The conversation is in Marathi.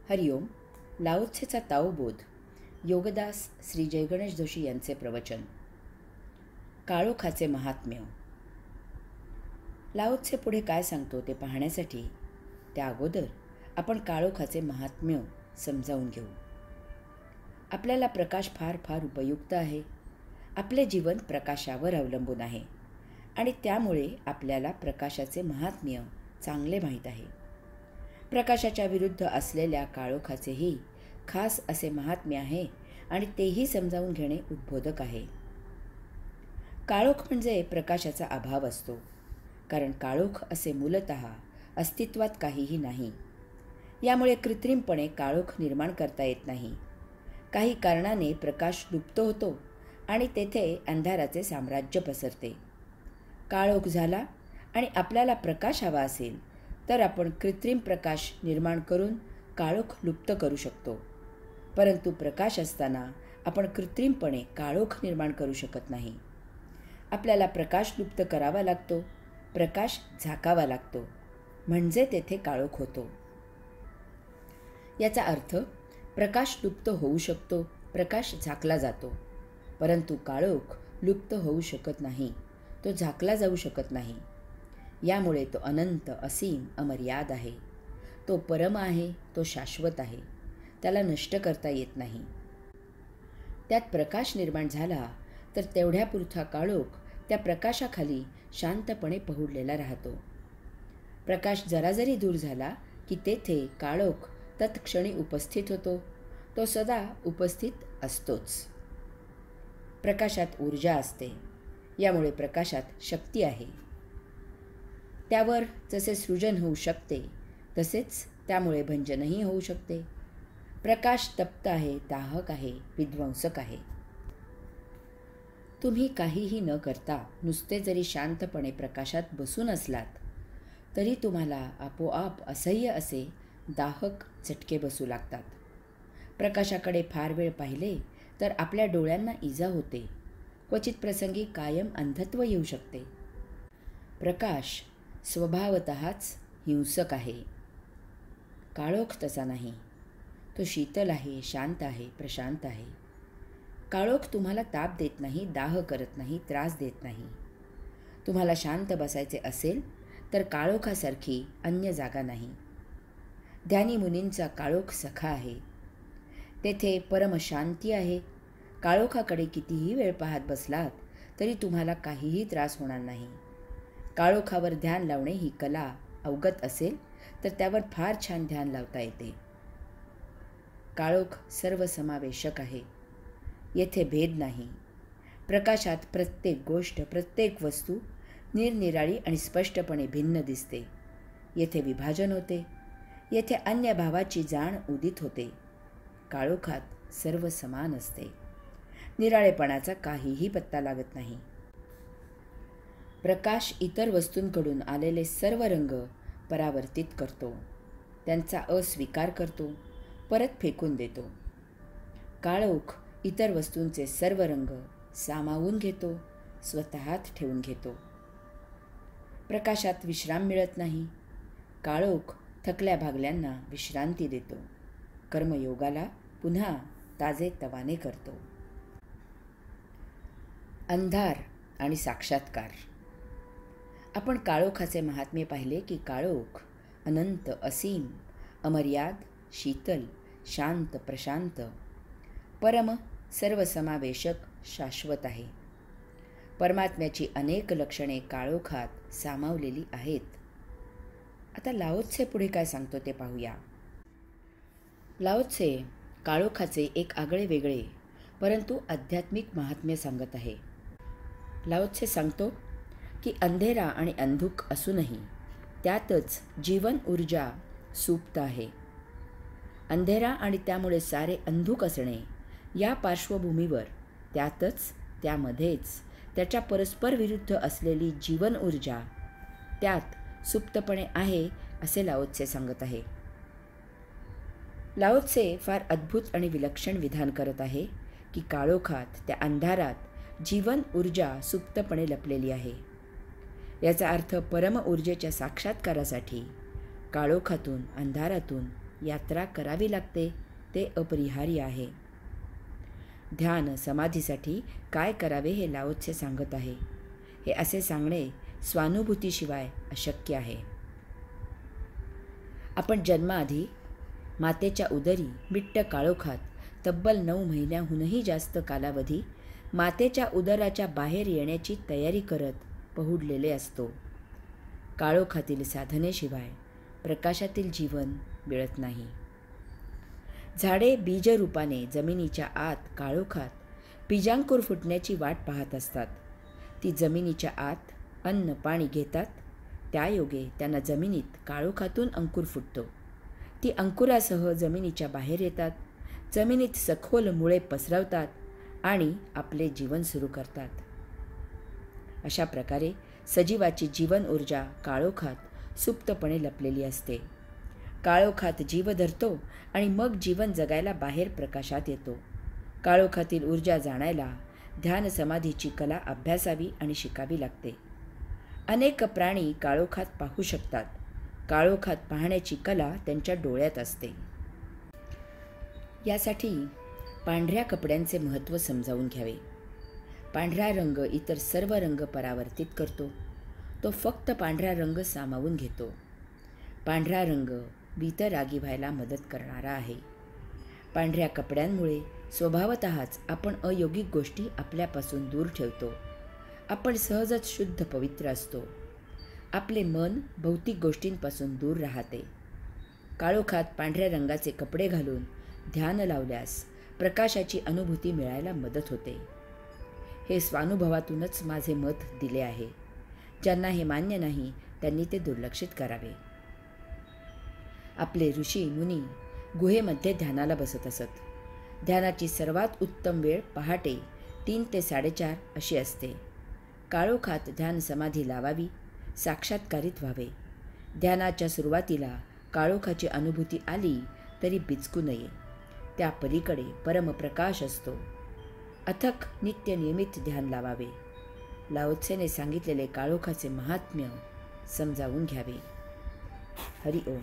हरिओम. लाओत्सेचा ताओबोध. योगदास श्री जयगणेश जोशी यांचे प्रवचन. काळोखाचे महात्म्य. लाओत्से पुढे काय सांगतो ते पाहण्यासाठी त्या अगोदर आपण काळोखाचे महात्म्य समजावून घेऊ. आपल्याला प्रकाश फार फार उपयुक्त आहे. आपले जीवन प्रकाशावर अवलंबून आहे आणि त्यामुळे आपल्याला प्रकाशाचे महात्म्य चांगले माहीत आहे. प्रकाशाच्या विरुद्ध असलेल्या काळोखाचेही खास असे महात्म्य आहे आणि तेही समजावून घेणे उद्बोधक आहे. काळोख म्हणजे प्रकाशाचा अभाव असतो, कारण काळोख असे मूलतः अस्तित्वात काहीही नाही. यामुळे कृत्रिमपणे काळोख निर्माण करता येत नाही. काही कारणाने प्रकाश लुप्त होतो आणि तेथे अंधाराचे साम्राज्य पसरते. काळोख झाला आणि आपल्याला प्रकाश हवा असेल तर आपण कृत्रिम प्रकाश निर्माण करून काळोख लुप्त करू शकतो. परंतु प्रकाश असताना आपण कृत्रिमपणे काळोख निर्माण करू शकत नाही. आपल्याला प्रकाश लुप्त करावा लागतो, प्रकाश झाकावा लागतो, म्हणजे तेथे काळोख होतो. याचा अर्थ प्रकाश लुप्त होऊ शकतो, प्रकाश झाकला जातो, परंतु काळोख लुप्त होऊ शकत नाही, तो झाकला जाऊ शकत नाही. यामुळे तो अनंत, असीम, अमर्याद आहे. तो परम आहे, तो शाश्वत आहे, त्याला नष्ट करता येत नाही. त्यात प्रकाश निर्माण झाला तर तेवढ्यापुरता काळोख त्या प्रकाशाखाली शांतपणे पहुडलेला राहतो. प्रकाश जरा जरी दूर झाला की तेथे काळोख तत्क्षणी उपस्थित होतो, तो सदा उपस्थित असतोच. प्रकाशात ऊर्जा असते, यामुळे प्रकाशात शक्ती आहे. त्यावर जसे सृजन होऊ शकते तसेच त्यामुळे भंजनही होऊ शकते. प्रकाश तप्त आहे, दाहक आहे, विध्वंसक आहे. तुम्ही काहीही न करता नुसते जरी शांतपणे प्रकाशात बसून असलात तरी तुम्हाला आपोआप असह्य असे दाहक झटके बसू लागतात. प्रकाशाकडे फार वेळ पाहिले तर आपल्या डोळ्यांना इजा होते. क्वचित प्रसंगी कायम अंधत्व येऊ शकते. प्रकाश स्वभावतःच हिंसक आहे. काळोख तसा नाही. तो शीतल आहे, शांत आहे, प्रशांत आहे. काळोख तुम्हाला ताप देत नाही, दाह करत नाही, त्रास देत नाही. तुम्हाला शांत बसायचे असेल तर काळोखासारखी अन्य जागा नाही. ध्यानी मुनींचा काळोख सखा आहे. तेथे परमशांती आहे. काळोखाकडे कितीही वेळ पाहत बसलात तरी तुम्हाला काहीही त्रास होणार नाही. काळोखावर ध्यान लावणे ही कला अवगत असेल तर त्यावर फार छान ध्यान लावता येते. काळोख सर्वसमावेशक आहे. येथे भेद नाही. प्रकाशात प्रत्येक गोष्ट, प्रत्येक वस्तू निरनिराळी आणि स्पष्टपणे भिन्न दिसते. येथे विभाजन होते. येथे अन्य भावाची जाण उदित होते. काळोखात सर्व समान असते. निराळेपणाचा काहीही पत्ता लागत नाही. प्रकाश इतर वस्तूंकडून आलेले सर्व रंग परावर्तित करतो, त्यांचा अस्वीकार करतो, परत फेकून देतो. काळोख इतर वस्तूंचे सर्व रंग सामावून घेतो, स्वतःत ठेवून घेतो. प्रकाशात विश्राम मिळत नाही. काळोख थकल्या भागल्यांना विश्रांती देतो, कर्मयोगाला पुन्हा ताजेतवाने करतो. अंधार आणि साक्षात्कार. आपण काळोखाचे महात्म्य पाहिले की काळोख अनंत, असीम, अमर्याद, शीतल, शांत, प्रशांत, परम, सर्वसमावेशक, शाश्वत आहे. परमात्म्याची अनेक लक्षणे काळोखात सामावलेली आहेत. आता लाओत्से पुढे काय सांगतो ते पाहूया. लाओत्से काळोखाचे एक आगळे वेगळे परंतु आध्यात्मिक महात्म्य सांगत आहे. लाओत्से सांगतो की अंधेरा आणि अंधुक असूनही त्यातच जीवन ऊर्जा सुप्त आहे. अंधेरा आणि त्यामुळे सारे अंधुक असणे या पार्श्वभूमीवर त्यातच, त्यामध्येच त्याच्या परस्पर विरुद्ध असलेली जीवन ऊर्जा त्यात सुप्तपणे आहे असे लाओत्से सांगत आहे. लाओत्से फार अद्भुत आणि विलक्षण विधान करत आहे की काळोखात, त्या अंधारात जीवन ऊर्जा सुप्तपणे लपलेली आहे. याचा अर्थ परम ऊर्जेच्या साक्षात्कारासाठी काळोखातून, अंधारातून यात्रा करावी लागते, ते अपरिहार्य आहे. ध्यान समाधीसाठी काय करावे हे लाओ त्से सांगत आहे. हे असे सांगणे स्वानुभूतीशिवाय अशक्य आहे. आपण जन्माआधी मातेच्या उदरी मिट्ट काळोखात तब्बल 9 महिन्याहूनही जास्त कालावधी मातेच्या उदराच्या बाहेर येण्याची तयारी करत पहुडलेले असतो. काळोखातील साधनेशिवाय प्रकाशातील जीवन मिळत नाही. झाडे बीजरूपाने जमिनीच्या आत काळोखात बीजांकुर फुटण्याची वाट पाहत असतात. ती जमिनीच्या आत अन्न पाणी घेतात. त्यायोगे त्यांना जमिनीत काळोखातून अंकुर फुटतो. ती अंकुरासह जमिनीच्या बाहेर येतात. जमिनीत सखोल मुळे पसरवतात आणि आपले जीवन सुरू करतात. अशा प्रकारे सजीवाची जीवन ऊर्जा काळोखात सुप्तपणे लपलेली असते. काळोखात जीव धरतो आणि मग जीवन जगायला बाहेर प्रकाशात येतो. काळोखातील ऊर्जा जाणायला ध्यान समाधीची कला अभ्यासावी आणि शिकावी लागते. अनेक प्राणी काळोखात पाहू शकतात. काळोखात पाहण्याची कला त्यांच्या डोळ्यात असते. यासाठी पांढऱ्या कपड्यांचे महत्त्व समजावून घ्यावे. पांढरा रंग इतर सर्व रंग परावर्तित करतो. तो फक्त पांढरा रंग सामावून घेतो. पांढरा रंग वीतरागी व्हायला मदत करणारा आहे. पांढऱ्या कपड्यांमुळे स्वभावतःच आपण अयोगिक गोष्टी आपल्यापासून दूर ठेवतो. आपण सहजच शुद्ध पवित्र असतो. आपले मन भौतिक गोष्टींपासून दूर राहते. काळोखात पांढऱ्या रंगाचे कपडे घालून ध्यान लावल्यास प्रकाशाची अनुभूती मिळायला मदत होते. हे स्वानुभवातूनच माझे मत दिले आहे. ज्यांना हे मान्य नाही त्यांनी ते दुर्लक्षित करावे. आपले ऋषी मुनी गुहेमध्ये ध्यानाला बसत असत. ध्यानाची सर्वात उत्तम वेळ पहाटे 3 ते 4:30 अशी असते. काळोखात ध्यान समाधी लावावी. साक्षात्कारित व्हावे. ध्यानाच्या सुरुवातीला काळोखाची अनुभूती आली तरी बिचकू नये. त्या पलीकडे परमप्रकाश असतो. अथक नित्य नियमित ध्यान लावावे. लाओ त्सेने सांगितलेले काळोखाचे महात्म्य समजावून घ्यावे. हरि ओम.